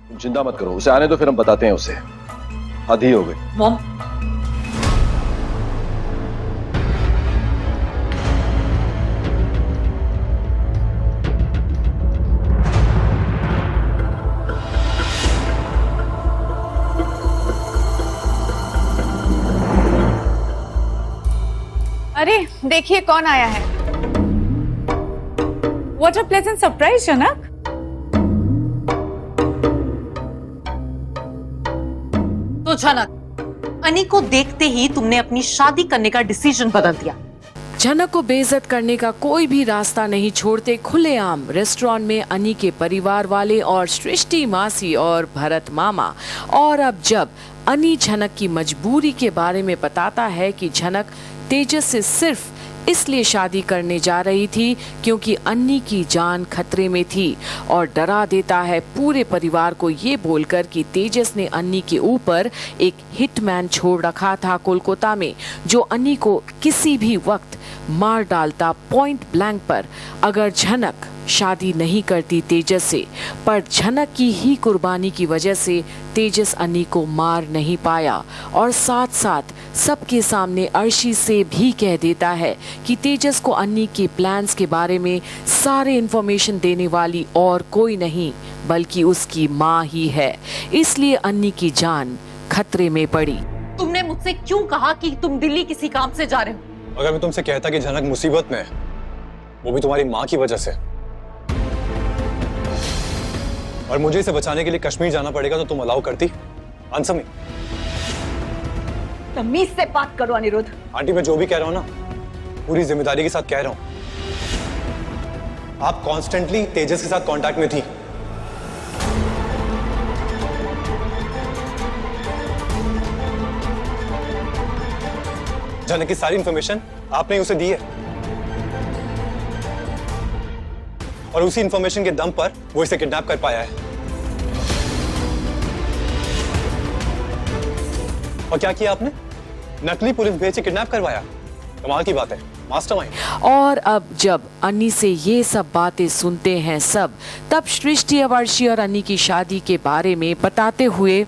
तुम चिंता मत करो, उसे आने दो, फिर हम बताते हैं उसे। हद ही हो गई। मॉम, अरे देखिए कौन आया है। What a pleasant surprise, जनक। तो जनक, अनी को देखते ही तुमने अपनी शादी करने का डिसीजन बदल दिया। जनक को बेइज्जत करने का कोई भी रास्ता नहीं छोड़ते खुलेआम रेस्टोरेंट में अनी के परिवार वाले और सृष्टि मासी और भरत मामा। और अब जब अनी जनक की मजबूरी के बारे में बताता है कि जनक तेजस से सिर्फ इसलिए शादी करने जा रही थी क्योंकि अन्नी की जान खतरे में थी, और डरा देता है पूरे परिवार को ये बोलकर कि तेजस ने अन्नी के ऊपर एक हिटमैन छोड़ रखा था कोलकाता में, जो अन्नी को किसी भी वक्त मार डालता पॉइंट ब्लैंक पर अगर जनक शादी नहीं करती तेजस से। पर जनक की ही कुर्बानी की वजह से तेजस अन्नी को मार नहीं पाया, और साथ साथ सबके सामने अर्शी से भी कह देता है कि तेजस को अन्नी के प्लान्स के बारे में सारे इंफॉर्मेशन देने वाली और कोई नहीं बल्कि उसकी माँ ही है। इसलिए अन्नी की जान खतरे में पड़ी। तुमने मुझसे क्यों कहा कि तुम दिल्ली किसी काम से जा रहे हो? अगर मैं तुमसे कहता कि जनक मुसीबत में है, वो भी तुम्हारी माँ की वजह से, और मुझे इसे बचाने के लिए कश्मीर जाना पड़ेगा, तो तुम अलाउ करती? Answer me. तमीज से बात करो अनिरुद्ध। आंटी, मैं जो भी कह रहा हूं ना, पूरी जिम्मेदारी के साथ कह रहा हूं। आप कॉन्स्टेंटली तेजस के साथ कांटेक्ट में थी। जनक की सारी इंफॉर्मेशन आपने उसे दी है, और उसी इंफॉर्मेशन के दम पर वो इसे किडनैप कर पाया है। और क्या किया आपने? नकली पुलिस भेज के किडनैप करवाया। कमाल की बात है, मास्टरमाइंड। और अब जब अन्नी से ये सब बातें सुनते हैं सब, तब सृष्टि अब अर्शी और अन्नी की शादी के बारे में बताते हुए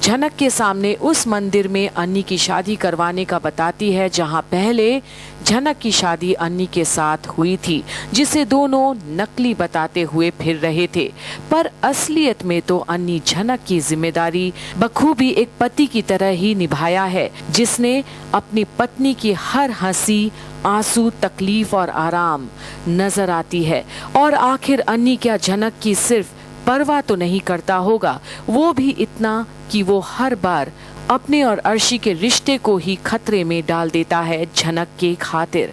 जनक के सामने उस मंदिर में अन्नी की शादी करवाने का बताती है जहां पहले जनक की शादी अन्नी के साथ हुई थी, जिसे दोनों नकली बताते हुए फिर रहे थे। पर असलियत में तो अन्नी जनक की जिम्मेदारी बखूबी एक पति की तरह ही निभाया है, जिसने अपनी पत्नी की हर हंसी, आंसू, तकलीफ और आराम नजर आती है। और आखिर अन्नी क्या जनक की सिर्फ परवाह तो नहीं करता होगा, वो भी इतना कि वो हर बार अपने और अर्शी के रिश्ते को ही खतरे में डाल देता है जनक के खातिर।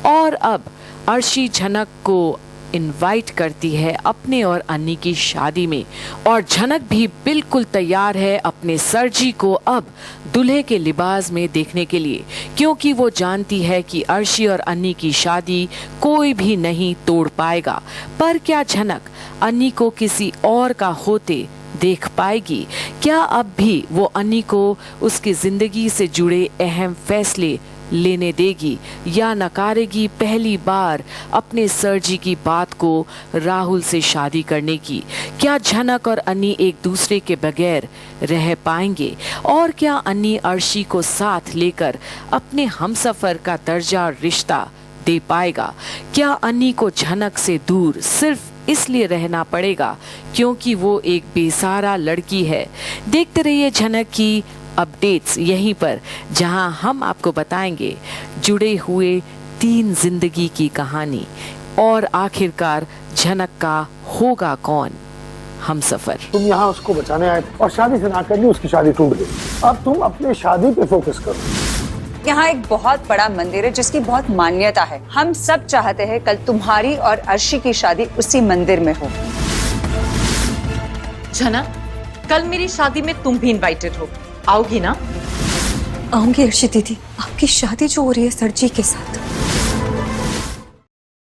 और अब अर्शी जनक को इनवाइट करती है अपने और अन्नी की शादी में, और जनक भी बिल्कुल तैयार है अपने सरजी को अब दूल्हे के लिबास में देखने के लिए, क्योंकि वो जानती है कि अर्शी और अन्नी की शादी कोई भी नहीं तोड़ पाएगा। पर क्या जनक अन्नी को किसी और का होते देख पाएगी? क्या अब भी वो अन्नी को उसकी जिंदगी से जुड़े अहम फैसले लेने देगी, या नकारेगी पहली बार अपने सरजी की बात को राहुल से शादी करने की? क्या जनक और अन्नी एक दूसरे के बगैर रह पाएंगे? और क्या अन्नी अर्शी को साथ लेकर अपने हमसफर का दर्जा रिश्ता दे पाएगा? क्या अन्नी को जनक से दूर सिर्फ इसलिए रहना पड़ेगा क्योंकि वो एक बेसहारा लड़की है? देखते रहिए जनक की अपडेट्स यहीं पर, जहां हम आपको बताएंगे जुड़े हुए 3 जिंदगी की कहानी, और आखिरकार जनक का होगा कौन हमसफर। तुम यहाँ उसको बचाने आए थे और शादी से ना करनी, उसकी शादी टूट गई। अब तुम अपने शादी पे फोकस करो। यहाँ एक बहुत बड़ा मंदिर है जिसकी बहुत मान्यता है। हम सब चाहते हैं कल तुम्हारी और अर्शी की शादी उसी मंदिर में हो। जनक, कल मेरी शादी में तुम भी इनवाइटेड हो, आओगी ना? आऊंगी अर्शी दीदी, आपकी शादी जो हो रही है सरजी के साथ।